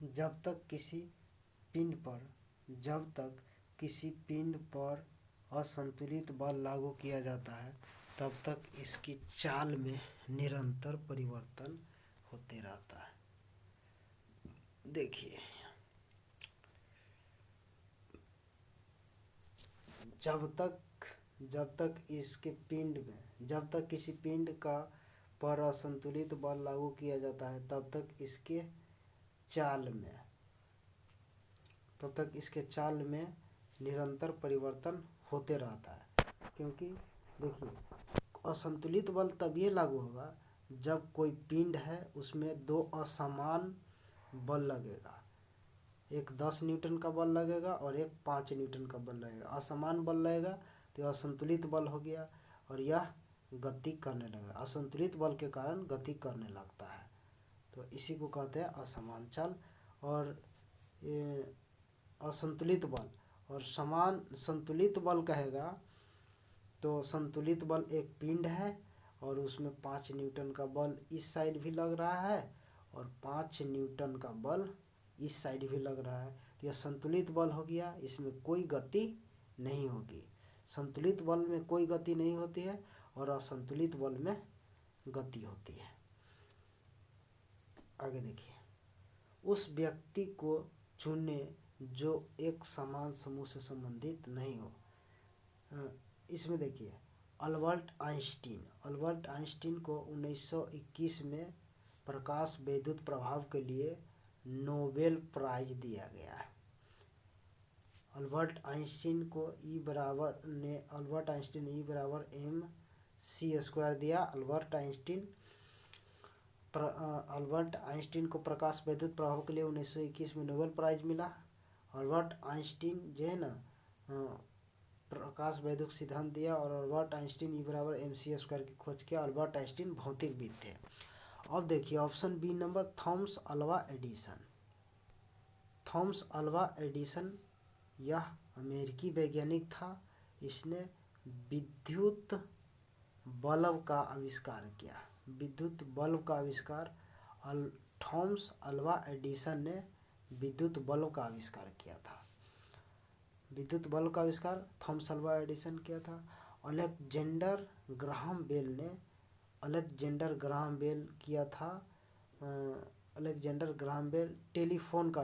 जब तक किसी पिंड पर असंतुलित बल लागू किया जाता है तब तक इसकी चाल में निरंतर परिवर्तन होते रहता है। देखिए, जब तक किसी पिंड का पर असंतुलित बल लागू किया जाता है तब तक इसके चाल में निरंतर परिवर्तन होते रहता है। क्योंकि देखिए, असंतुलित बल तभी लागू होगा जब कोई पिंड है उसमें दो असमान बल लगेगा। एक 10 न्यूटन का बल लगेगा और एक 5 न्यूटन का बल लगेगा। असमान बल लगेगा तो असंतुलित बल हो गया और यह गति करने लगेगा। असंतुलित बल के कारण गति करने लगता है, तो इसी को कहते हैं असमान चाल। और असंतुलित बल और समान संतुलित बल कहेगा तो संतुलित बल एक पिंड है और उसमें 5 न्यूटन का बल इस साइड भी लग रहा है और 5 न्यूटन का बल इस साइड भी लग रहा है, तो यह संतुलित बल हो गया। इसमें कोई गति नहीं होगी। संतुलित बल में कोई गति नहीं होती है और असंतुलित बल में गति होती है। आगे देखिए, उस व्यक्ति को चुने जो एक समान समूह से संबंधित नहीं हो। इसमें देखिए, अल्बर्ट आइंस्टीन को 1921 में प्रकाश वैद्युत प्रभाव के लिए नोबेल प्राइज दिया गया है। अल्बर्ट आइंस्टीन ने E बराबर mc² दिया। अल्बर्ट आइंस्टीन को प्रकाश वैद्युत प्रभाव के लिए 1921 में नोबेल प्राइज मिला। अल्बर्ट आइंस्टीन जो है ना प्रकाश वैद्युत सिद्धांत दिया और अल्बर्ट आइंस्टीन E बराबर mc² की खोज किया। अल्बर्ट आइंस्टीन भौतिकविद थे। अब देखिए option B number, Thomas Alva Edison यह अमेरिकी वैज्ञानिक था। इसने विद्युत बल्ब का आविष्कार किया। थॉमस अल्वा एडिसन ने विद्युत बल्ब का आविष्कार किया था। विद्युत बल्ब का आविष्कार थॉमस अल्वा एडिसन किया था। अलेक्जेंडर ग्राहम बेल किया था। अलेक्जेंडर ग्राहम बेल टेलीफोन का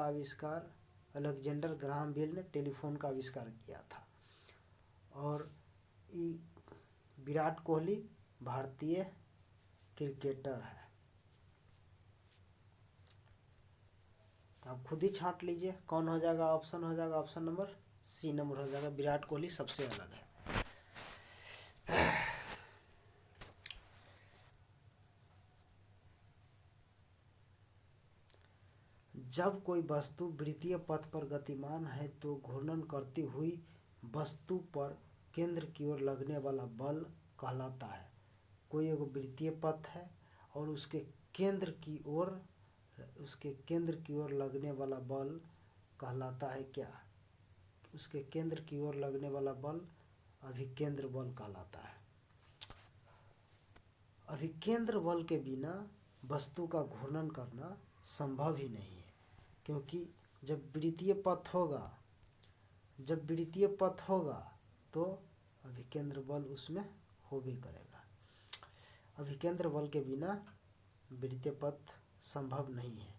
आविष्कार अलेक्जेंडर ग्राहम बेल ने टेलीफोन का आविष्कार किया था। और विराट कोहली भारतीय क्रिकेटर है। आप खुद ही छांट लीजिए कौन हो जाएगा। ऑप्शन हो जाएगा ऑप्शन नंबर सी नंबर हो जाएगा, विराट कोहली सबसे अलग है। जब कोई वस्तु वृत्तीय पथ पर गतिमान है तो घूर्णन करती हुई वस्तु पर केंद्र की ओर लगने वाला बल कहलाता है। कोई एक वृत्तीय पथ है और उसके केंद्र की ओर लगने वाला बल कहलाता है क्या? उसके केंद्र की ओर लगने वाला बल अभिकेंद्र बल कहलाता है। अभिकेंद्र बल के बिना वस्तु का घूर्णन करना संभव ही नहीं है, क्योंकि जब वृत्तीय पथ होगा तो अभिकेंद्र बल उसमें हो भी करेगा। अभिकेंद्र बल के बिना वृत्तीय पथ संभव नहीं है।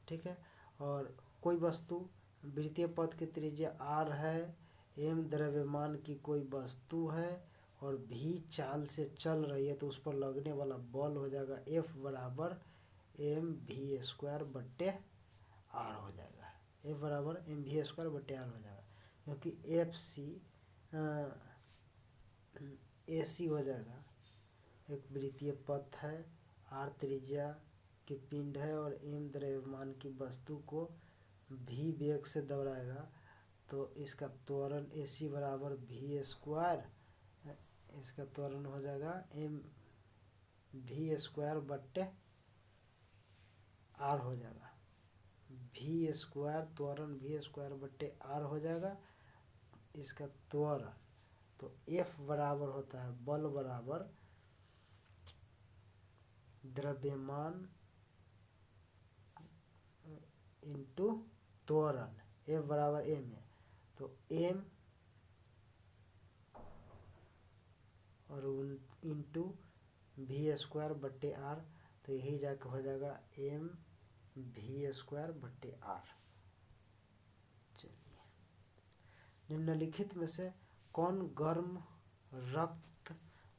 ठीक है। और कोई वस्तु वृत्तीय पथ की त्रिज्या r है, m द्रव्यमान की कोई वस्तु है और v चाल से चल रही है तो उस पर लगने वाला बल हो जाएगा F बराबर mv² बट्टे r हो जाएगा। F बराबर mv² बट्टे r हो जाएगा, क्योंकि FC AC हो जाएगा। एक वृत्तीय पथ है, r त्रिज्या की पिंड है और m द्रव्यमान की वस्तु को v वेग से दौड़ाएगा, तो इसका त्वरण AC बराबर v²। इसका त्वरण हो जाएगा mv² बट्टे r हो जाएगा। त्वरण v² बट्टे r हो जाएगा इसका त्वरण। तो F बराबर होता है बल बराबर द्रव्यमान इंटू त्वरण, F बराबर m है, तो m और इंटू v² बट्टे r, तो यही जाके हो जाएगा m v² बट्टे r। चलिए, निम्नलिखित में से कौन गर्म रक्त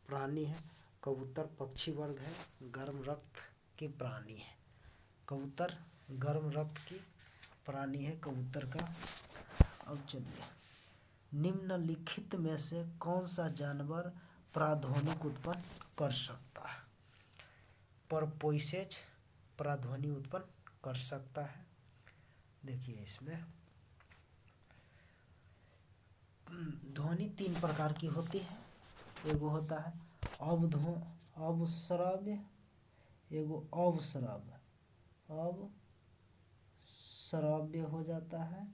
प्राणी है? कबूतर पक्षी वर्ग है, गर्म रक्त की प्राणी है। कबूतर गर्म रक्त की प्राणी है कबूतर का। अब चलिए, निम्नलिखित में से कौन सा जानवर प्राध्वनिक उत्पन्न कर सकता है? परपोइसेज प्राध्वनि उत्पन्न कर सकता है। देखिए, इसमें ध्वनि 3 प्रकार की होती है। एगो होता है अवश्रव्य, एगो अवश्रव्य, अवश्रव्य हो जाता है,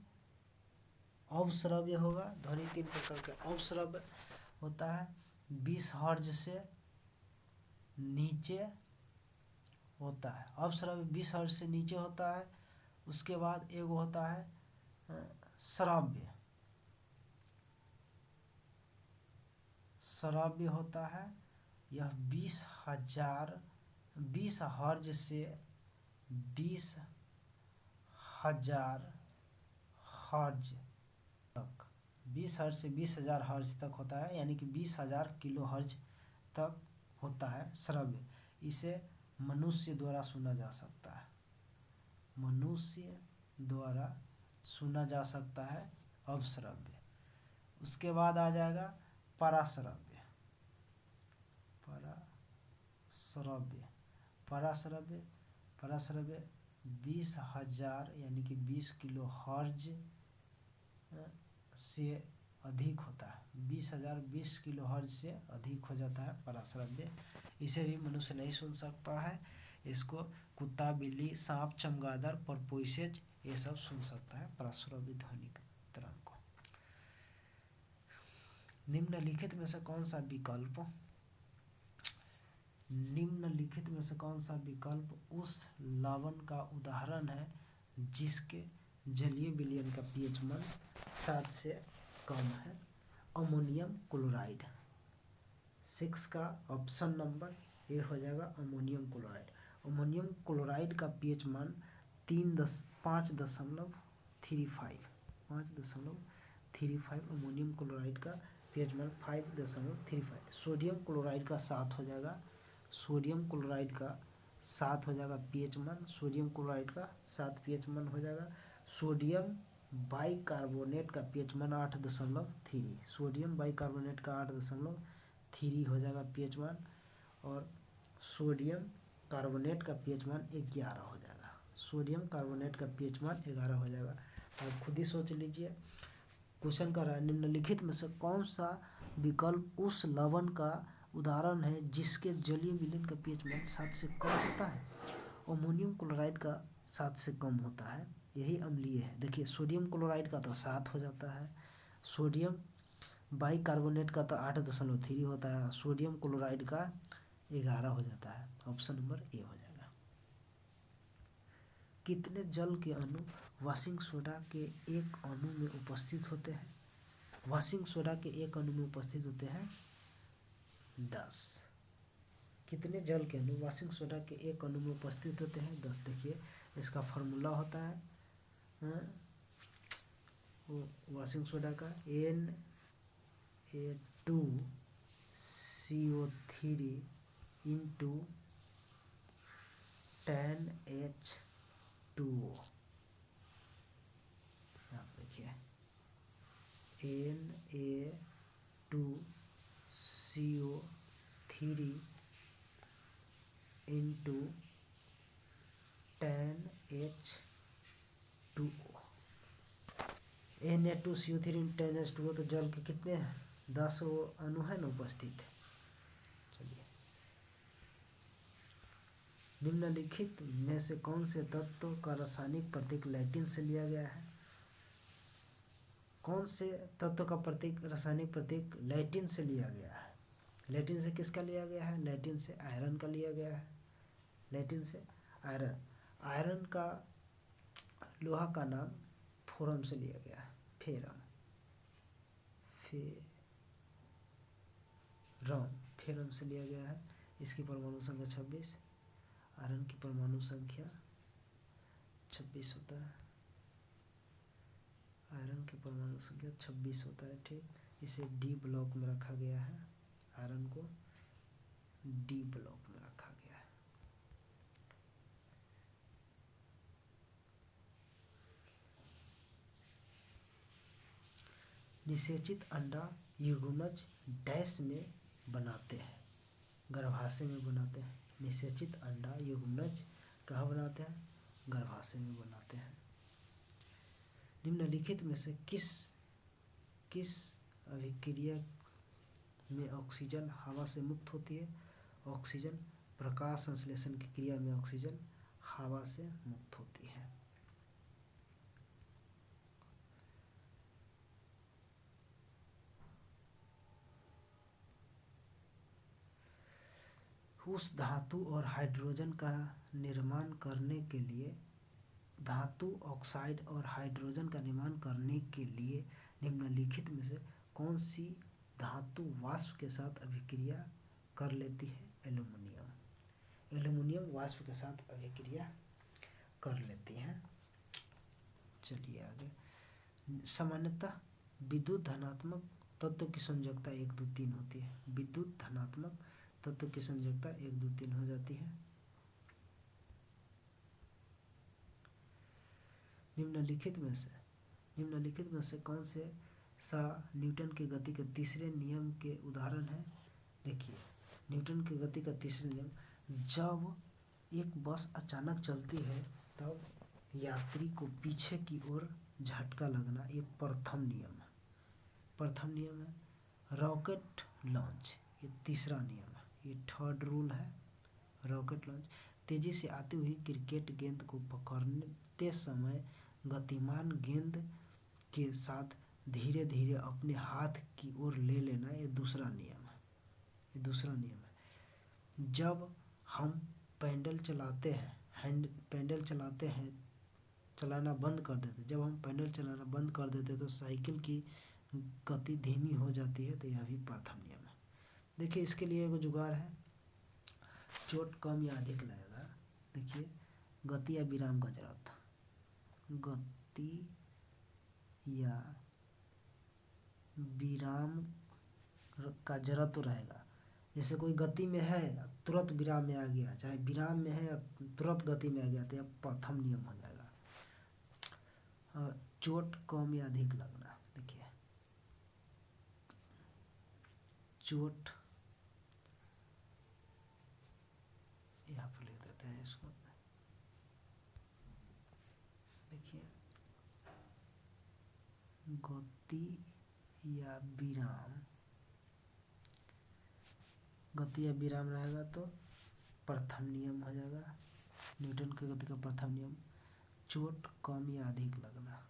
अवश्रव्य होगा। ध्वनि 3 प्रकार का। अवश्रव्य होता है 20 हर्ट्ज से नीचे होता है, अवश्रव्य 20 हर्ट्ज से नीचे होता है। उसके बाद एगो होता है श्राव्य, श्राव्य होता है यह 20 हर्ट्ज से 20,000 हर्ट्ज तक, 20 हर्ट्ज से 20,000 हर्ट्ज तक होता है, यानी कि 20,000 किलो हर्ट्ज तक होता है श्रव्य। इसे मनुष्य द्वारा सुना जा सकता है, मनुष्य द्वारा सुना जा सकता है अवश्रव्य। उसके बाद आ जाएगा पराश्रव्य, पराश्रव्य 20,000 यानी कि 20 किलो हर्ट्ज से अधिक होता है, 20,000 20 किलो हर्ट्ज से अधिक हो जाता है पराश्रव्य। इसे भी मनुष्य नहीं सुन सकता है। इसको कुत्ता, बिल्ली, सांप, चमगादड़, परपोइसेज ये सब सुन सकता है पराश्रव्य ध्वनि तरंग को। निम्नलिखित में से कौन सा विकल्प उस लवण का उदाहरण है जिसके जलीय विलयन का पीएच मान 7 से कम है? Ammonium chloride. 6 का ऑप्शन नंबर ए हो जाएगा अमोनियम क्लोराइड। अमोनियम क्लोराइड का पीएच मान 5.35 अमोनियम क्लोराइड का पीएच मान 5.35। सोडियम क्लोराइड का 7 हो जाएगा, सोडियम क्लोराइड का 7 हो जाएगा पीएच मान, सोडियम क्लोराइड का 7 पीएच मान हो जाएगा। सोडियम बाइकार्बोनेट का पीएच मान 8.3, सोडियम बाइकार्बोनेट का 8.3 हो जाएगा पीएच मान, और सोडियम कार्बोनेट का पीएच मान 11 हो जाएगा, सोडियम कार्बोनेट का पीएच मान 11 हो जाएगा। आप खुद ही सोच लीजिए। क्वेश्चन कर रहा है निम्नलिखित में से कौन सा विकल्प उस लवण का उदाहरण है जिसके जलीय विलयन का पीएच मान 7 से कम होता है? अमोनियम क्लोराइड का 7 से कम होता है, यही अम्लीय है। देखिए, सोडियम क्लोराइड का तो 7 हो जाता है, सोडियम बाइकार्बोनेट का तो 8.3 होता है, सोडियम क्लोराइड का 11 हो जाता है। ऑप्शन नंबर ए हो जाएगा। कितने जल के अणु वॉशिंग सोडा के एक अणु में उपस्थित होते हैं? वॉशिंग सोडा के एक अणु में उपस्थित होते हैं 10। कितने जल के अणु वॉशिंग सोडा के एक अणु में उपस्थित होते हैं? 10। देखिए, इसका फॉर्मूला होता है वॉशिंग सोडा का Na2CO3 इंटू 10H2O। आप देखिए, Na2CO3 into 10H2O। Na2CO3 into 10H2O तो जल के कितने हैं? 10 अणु है ना उपस्थित। चलिए, निम्नलिखित में से कौन से तत्व का रासायनिक प्रतीक लैटिन से लिया गया है? कौन से तत्व का रासायनिक प्रतीक लैटिन से लिया गया है? लैटिन से किसका लिया गया है? लैटिन से आयरन का लिया गया है। लैटिन से आयरन, आयरन का लोहा का नाम फोरम से लिया गया है, फेरम, फेरम से लिया गया है। इसकी परमाणु संख्या 26, आयरन की परमाणु संख्या 26 होता है, आयरन की परमाणु संख्या 26 होता है। ठीक, इसे डी ब्लॉक में रखा गया है, आयरन को डी ब्लॉक में रखा गया है। निषेचित अंडा युग्मज डैश में बनाते हैं, गर्भाशय में बनाते हैं। निषेचित अंडा युग्मज कहाँ बनाते हैं? गर्भाशय में बनाते हैं। निम्नलिखित में से किस अभिक्रिया में ऑक्सीजन हवा से मुक्त होती है? ऑक्सीजन, प्रकाश संश्लेषण की क्रिया में ऑक्सीजन हवा से मुक्त होती है। उस धातु और हाइड्रोजन का निर्माण करने के लिए, धातु ऑक्साइड और हाइड्रोजन का निर्माण करने के लिए निम्नलिखित में से कौन सी धातु वाष्प के साथ अभिक्रिया कर लेती है? एल्युमिनियम। एल्युमिनियम वाष्प के साथ अभिक्रिया कर लेती है। चलिए आगे। सामान्यतः विद्युत धनात्मक तत्व की संयोजकता 1, 2, 3 होती है। विद्युत धनात्मक तत्व की संयोजकता 1, 2, 3 हो जाती है। निम्नलिखित में से कौन से सा न्यूटन की गति के तीसरे नियम के उदाहरण है? देखिए, न्यूटन की गति का तीसरा नियम, जब एक बस अचानक चलती है तब यात्री को पीछे की ओर झटका लगना, ये प्रथम नियम है। प्रथम नियम है। रॉकेट लॉन्च, ये तीसरा नियम है, ये थर्ड रूल है। रॉकेट लॉन्च, तेजी से आती हुई क्रिकेट गेंद को पकड़ते समय गतिमान गेंद के साथ धीरे धीरे अपने हाथ की ओर ले लेना, ये दूसरा नियम है। ये दूसरा नियम है। जब हम पैडल चलाते हैं, चलाना बंद कर देते, जब हम पैडल चलाना बंद कर देते तो साइकिल की गति धीमी हो जाती है, तो यह भी प्रथम नियम है। देखिए, इसके लिए एक जुगाड़ है, चोट कम या अधिक लगेगा। देखिए, गति या विराम का जरूरत, गति या विराम का जरूरत तो रहेगा। जैसे कोई गति में है तुरंत विराम में आ गया, चाहे विराम में है या तुरंत गति में आ गया, तो यह प्रथम नियम हो जाएगा। चोट कम या अधिक लगना, देखिए चोट, यहाँ पर लिख देते हैं इसको। देखिए, गति या विराम रहेगा तो प्रथम नियम हो जाएगा, न्यूटन की गति का प्रथम नियम। चोट कम या अधिक लगना,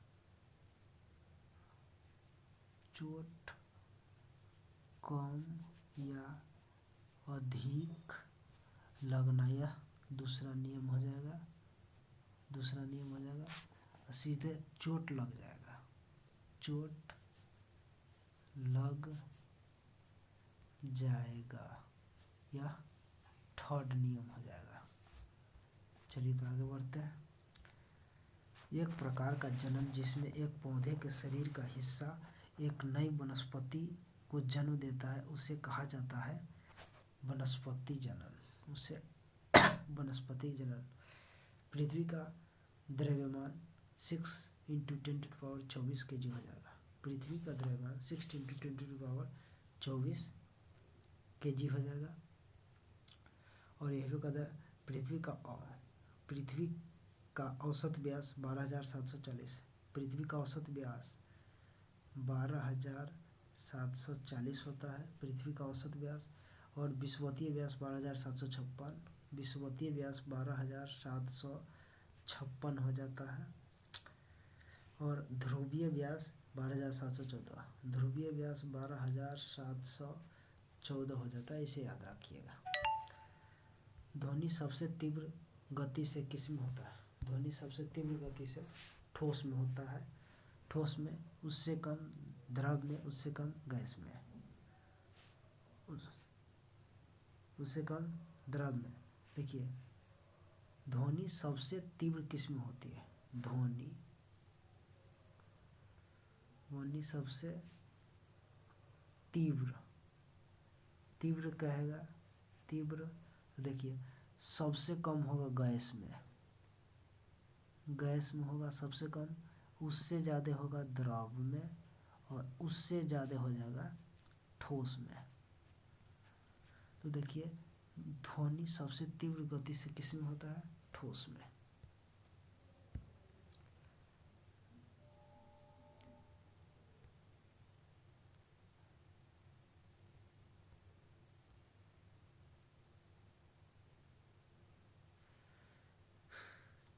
चोट कम या अधिक लगना, यह दूसरा नियम हो जाएगा। दूसरा नियम हो जाएगा। सीधे चोट लग जाएगा, चोट लग जाएगा, यह थर्ड नियम हो जाएगा। चलिए तो आगे बढ़ते हैं। एक प्रकार का जन्म जिसमें एक पौधे के शरीर का हिस्सा एक नई वनस्पति को जन्म देता है, उसे कहा जाता है वनस्पति जनन। उसे वनस्पति जनन। पृथ्वी का द्रव्यमान 6 × 10⁻24 kg हो जाएगा। पृथ्वी का द्रव्यमान 6 × 10⁻24 kg हो जाएगा। और यह भी कहता है पृथ्वी का औसत व्यास 12,740। पृथ्वी का औसत व्यास 12,740 होता है, पृथ्वी का औसत व्यास। और विषुवतीय व्यास 12,756, विषुवतीय व्यास 12,756 हो जाता है। और ध्रुवीय व्यास 12,714, ध्रुवीय व्यास 12,714 हो जाता है, इसे याद रखिएगा। ध्वनि सबसे तीव्र गति से किस में होता है? ध्वनि सबसे तीव्र गति से ठोस में होता है। ठोस में, उससे कम द्रव में, उससे कम गैस में, उससे कम द्रव में। देखिए, ध्वनि सबसे तीव्र किस में होती है? ध्वनि सबसे तीव्र, तीव्र कहेगा, तीव्र, देखिए सबसे कम होगा गैस में, गैस में होगा सबसे कम, उससे ज़्यादा होगा द्रव में, और उससे ज़्यादा हो जाएगा ठोस में। तो देखिए, ध्वनि सबसे तीव्र गति से किस में होता है? ठोस में।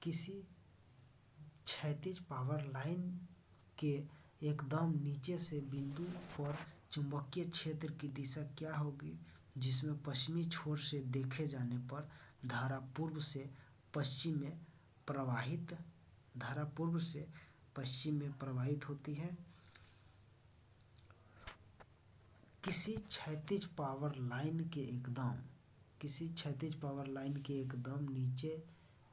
किसी क्षैतिज पावर लाइन के एकदम नीचे से बिंदु पर चुंबकीय क्षेत्र की दिशा क्या होगी जिसमें पश्चिमी छोर से देखे जाने पर धारा पूर्व से पश्चिम में प्रवाहित, धारा पूर्व से पश्चिम में प्रवाहित होती है? किसी क्षैतिज पावर लाइन के एकदम, किसी क्षैतिज पावर लाइन के एकदम नीचे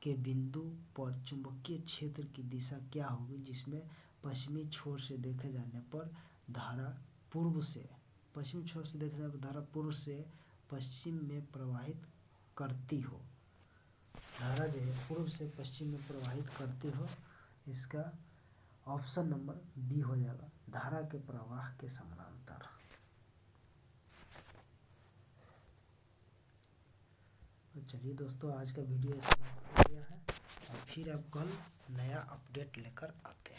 के बिंदु पर चुंबकीय क्षेत्र की दिशा क्या होगी जिसमें पश्चिमी छोर से देखे जाने पर धारा पूर्व से, पश्चिमी छोर से देखे जाने पर धारा पूर्व से पश्चिम में प्रवाहित करती हो? धारा जो है पूर्व से पश्चिम में प्रवाहित करती हो। इसका ऑप्शन नंबर बी हो जाएगा, धारा के प्रवाह के समानांतर। तो चलिए दोस्तों, आज का वीडियो समाप्त हो गया है और फिर अब कल नया अपडेट लेकर आते हैं।